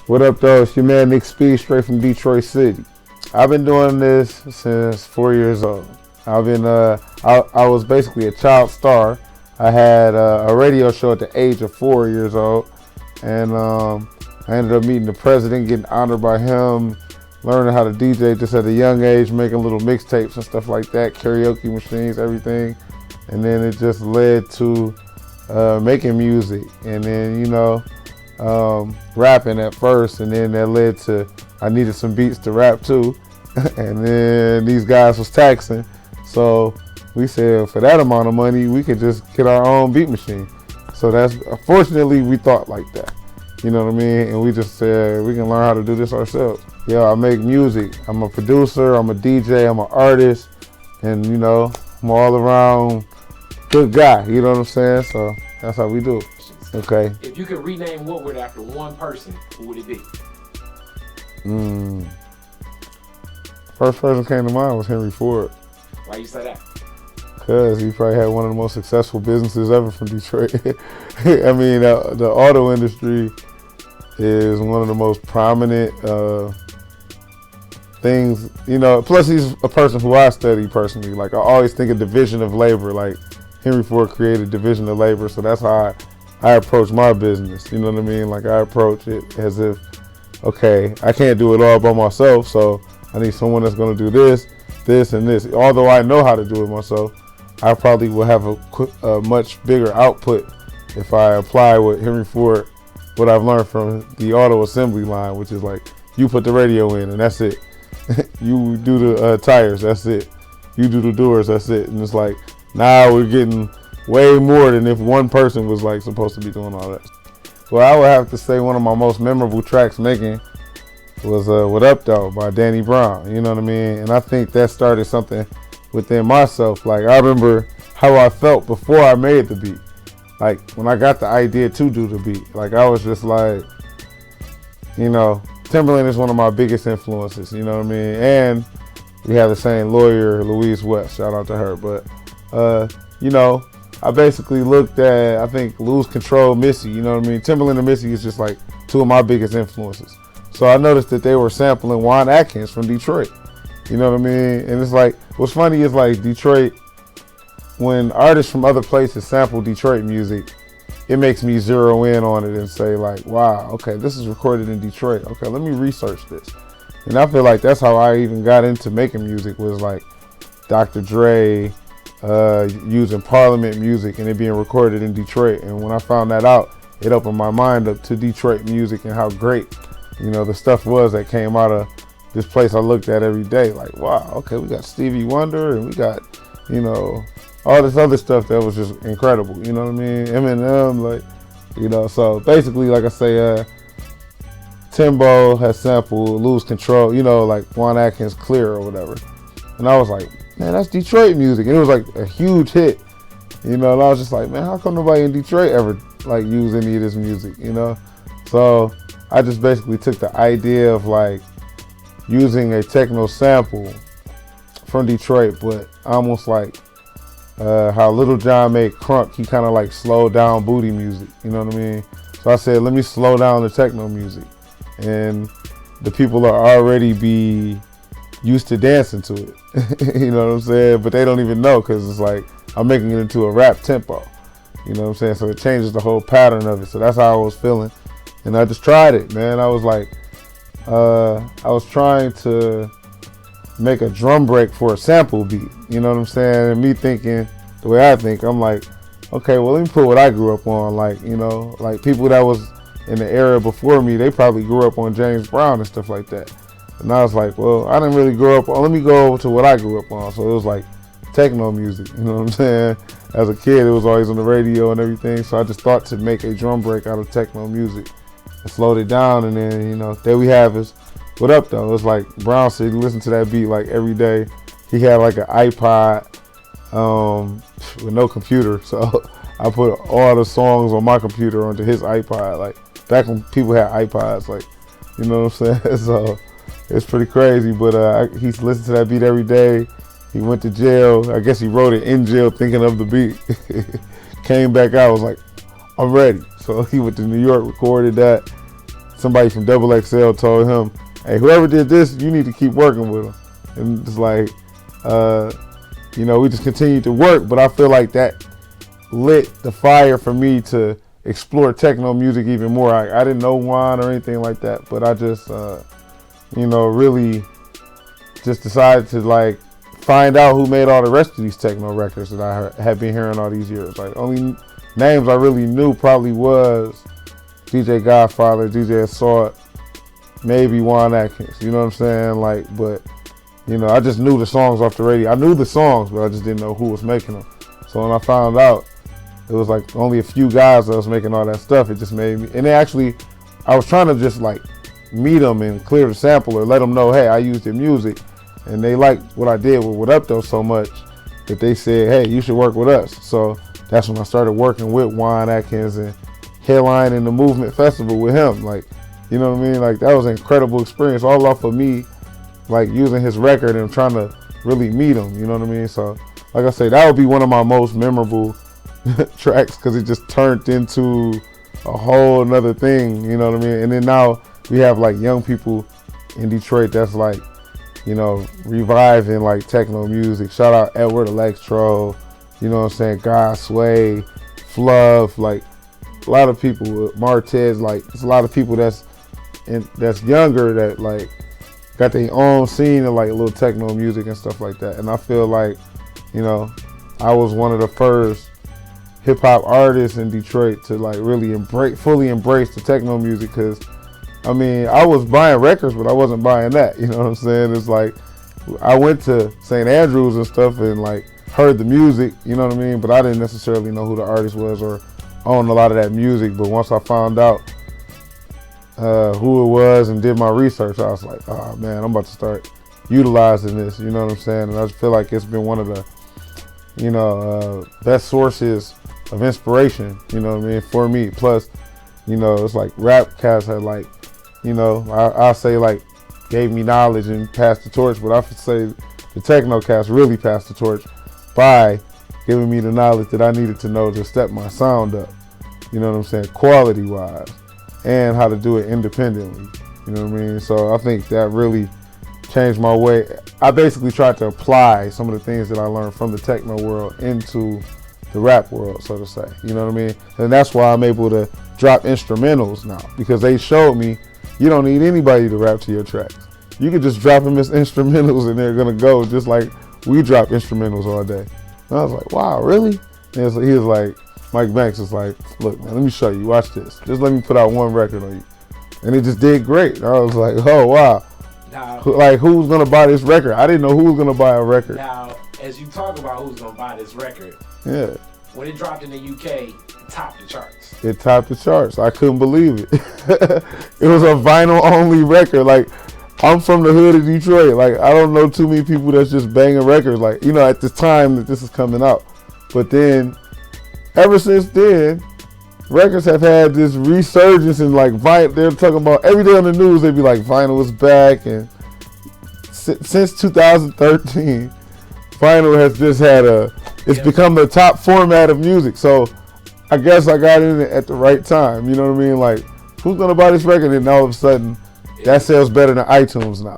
What up, though? It's your man Nick Speed, straight from Detroit City. I've been doing this since 4 years old. I was basically a child star. I had a radio show at the age of 4 years old, and I ended up meeting the president, getting honored by him, learning how to DJ just at a young age, making little mixtapes and stuff like that, karaoke machines, everything. And then it just led to making music, and then, rapping at first, and then that led to I needed some beats to rap too. And then these guys was taxing, so we said for that amount of money we could just get our own beat machine. So that's, fortunately, we thought like that, you know what I mean? And we just said we can learn how to do this ourselves. I make music. I'm a producer, I'm a DJ, I'm an artist, and I'm all around good guy, you know what I'm saying? So that's how we do it. Okay. If you could rename Woodward after one person, who would it be? First person came to mind was Henry Ford. Why you say that? Because he probably had one of the most successful businesses ever from Detroit. I mean, the auto industry is one of the most prominent things, plus he's a person who I study personally. Like, I always think of division of labor. Like, Henry Ford created division of labor, so that's how I approach my business, you know what I mean? Like, I approach it as if, okay, I can't do it all by myself, so I need someone that's gonna do this, this, and this. Although I know how to do it myself, I probably will have a much bigger output if I apply what Henry Ford, what I've learned from the auto assembly line, which is like, you put the radio in and that's it. You do the tires, that's it. You do the doors, that's it. And it's like, now we're getting way more than if one person was like supposed to be doing all that. Well, I would have to say one of my most memorable tracks making was What Up Though by Danny Brown, you know what I mean? And I think that started something within myself. Like, I remember how I felt before I made the beat. Like, when I got the idea to do the beat, like, I was just like, Timberland is one of my biggest influences, you know what I mean? And we have the same lawyer, Louise West, shout out to her. But, I basically looked at, I think, Lose Control, Missy, you know what I mean? Timberland and Missy is just like two of my biggest influences. So I noticed that they were sampling Juan Atkins from Detroit, you know what I mean? And it's like, what's funny is like Detroit, when artists from other places sample Detroit music, it makes me zero in on it and say like, wow, okay, this is recorded in Detroit. Okay, let me research this. And I feel like that's how I even got into making music, was like Dr. Dre, using Parliament music and it being recorded in Detroit. And when I found that out, it opened my mind up to Detroit music and how great, the stuff was that came out of this place I looked at every day. Like, wow, okay, we got Stevie Wonder and we got, all this other stuff that was just incredible, you know what I mean? Eminem, like, so basically, like I say, Timbo has sampled Lose Control, like Juan Atkins' Clear or whatever. And I was like, man, that's Detroit music. And it was like a huge hit, and I was just like, man, how come nobody in Detroit ever like use any of this music, So I just basically took the idea of like using a techno sample from Detroit, but almost like how Little John made Crunk, he kind of like slowed down booty music, you know what I mean? So I said, let me slow down the techno music, and the people are already be used to dancing to it. You know what I'm saying? But they don't even know, because it's like I'm making it into a rap tempo. You know what I'm saying? So it changes the whole pattern of it. So that's how I was feeling. And I just tried it, man. I was like, I was trying to make a drum break for a sample beat. You know what I'm saying? And me thinking, the way I think, I'm like, okay, well, let me put what I grew up on. Like, like people that was in the era before me, they probably grew up on James Brown and stuff like that. And I was like, well, I didn't really grow up on, let me go to what I grew up on. So it was like techno music, you know what I'm saying? As a kid, it was always on the radio and everything. So I just thought to make a drum break out of techno music and slowed it down. And then, there we have is What Up Though. It's like Brown said, he listened to that beat like every day. He had like an iPod with no computer. So I put all the songs on my computer onto his iPod. Like back when people had iPods, like, you know what I'm saying? So it's pretty crazy, but he listened to that beat every day. He went to jail. I guess he wrote it in jail thinking of the beat. Came back out, was like, I'm ready. So he went to New York, recorded that. Somebody from Double XL told him, hey, whoever did this, you need to keep working with him. And it's like, we just continued to work, but I feel like that lit the fire for me to explore techno music even more. I didn't know Juan or anything like that, but I just, really just decided to like find out who made all the rest of these techno records that I had been hearing all these years. Like only names I really knew probably was DJ Godfather, DJ Assault, maybe Juan Atkins. You know what I'm saying? Like, but I just knew the songs off the radio. I knew the songs, but I just didn't know who was making them. So when I found out it was like only a few guys that was making all that stuff, it just made me. And they actually, I was trying to just like meet them and clear the sample or let them know, hey, I used their music. And they liked what I did with What Up Though so much that they said, hey, you should work with us. So that's when I started working with Juan Atkins and headlining the Movement Festival with him. Like, you know what I mean? Like that was an incredible experience all off of me, like using his record and trying to really meet him, you know what I mean? So like I say, that would be one of my most memorable tracks because it just turned into a whole another thing, you know what I mean? And then now we have like young people in Detroit that's like, reviving like techno music. Shout out Edward Electro, you know what I'm saying? God Sway, Fluff, like a lot of people, Martez, like it's a lot of people that's younger that like got their own scene of like little techno music and stuff like that. And I feel like, I was one of the first hip hop artists in Detroit to like really fully embrace the techno music because I was buying records, but I wasn't buying that. You know what I'm saying? It's like I went to St. Andrews and stuff and like heard the music, you know what I mean? But I didn't necessarily know who the artist was or own a lot of that music. But once I found out who it was and did my research, I was like, oh man, I'm about to start utilizing this. You know what I'm saying? And I just feel like it's been one of the, best sources of inspiration. You know what I mean? For me. Plus, it's like rap cats had like, I say like gave me knowledge and passed the torch, but I would say the techno cats really passed the torch by giving me the knowledge that I needed to know to step my sound up, you know what I'm saying, quality wise, and how to do it independently, you know what I mean? So I think that really changed my way. I basically tried to apply some of the things that I learned from the techno world into the rap world, so to say, you know what I mean? And that's why I'm able to drop instrumentals now, because they showed me you don't need anybody to rap to your tracks. You can just drop them as instrumentals and they're gonna go just like we drop instrumentals all day. And I was like, wow, really? And he was like, Mike Banks was like, look, man, let me show you, watch this. Just let me put out one record on you. And it just did great. I was like, oh, wow. Now, like, who's gonna buy this record? I didn't know who was gonna buy a record. Now, as you talk about who's gonna buy this record, yeah, when it dropped in the UK, it topped the charts. It topped the charts. I couldn't believe it. It was a vinyl only record. Like, I'm from the hood of Detroit. Like, I don't know too many people that's just banging records. Like, at the time that this is coming out. But then, ever since then, records have had this resurgence in like vinyl. They're talking about every day on the news. They'd be like, vinyl is back. And since 2013, vinyl has just had it's become the top format of music. So I guess I got in it at the right time. You know what I mean? Like, who's gonna buy this record? And all of a sudden, that sells better than iTunes now.